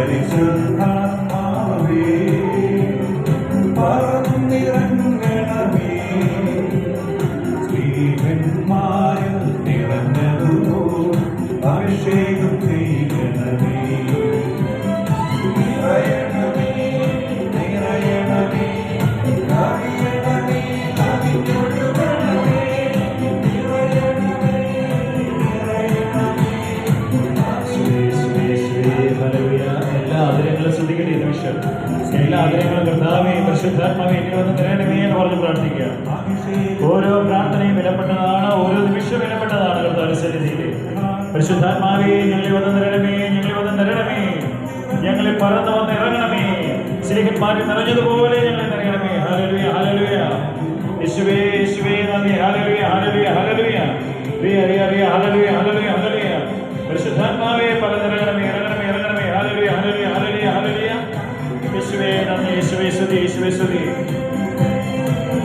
പരിശുദ്ധാത്മാവേ പറന്നിറങ്ങണമേ ശ്രീകന്മാരിൽ നിറഞ്ഞതുപോ അഭിഷേകം ചെയ്യണമേ നിറയണമേ നിറയണമേ കവിയണമേ കവിഞ്ഞൊഴുകണമേ നിറയണമേ നിറയണമേ. എല്ലാ ആദരങ്ങളും സ്തുതിക്കട്ടെ ഈ നിമിഷം. എല്ലാ ആദരങ്ങളും കർത്താവേ പരിശുദ്ധാത്മാവേ എന്നിൽ വന്ന് നിറയണമേ എന്ന് പറഞ്ഞ് പ്രാർത്ഥിക്കുക. ഓരോ പ്രാർത്ഥനയും വിലപ്പെട്ടതാണ്, ഓരോ നിമിഷവും വിലപ്പെട്ടതാണ് കർത്താവിന്റെ സന്നിധിയിൽ. പരിശുദ്ധാത്മാവേ ഞങ്ങളെ വന്ന് നിറയണമേ, ഞങ്ങളെ വന്ന് നിറയണമേ, ഞങ്ങളെ പറന്ന് വന്ന് ഇറങ്ങണമേ, സ്നേഹന്മാരിൽ നിറഞ്ഞതുപോലെ ഞങ്ങളെ നിറയണമേ. ഹല്ലേലൂയ ഹല്ലേലൂയ. യേശുവേ യേശുവേ നന്ദി. ഹല്ലേലൂയ ഹല്ലേലൂയ ഹല്ലേലൂയ. ഹല്ലേലൂയ ഹല്ലേലൂയ ഹല്ലേലൂയ.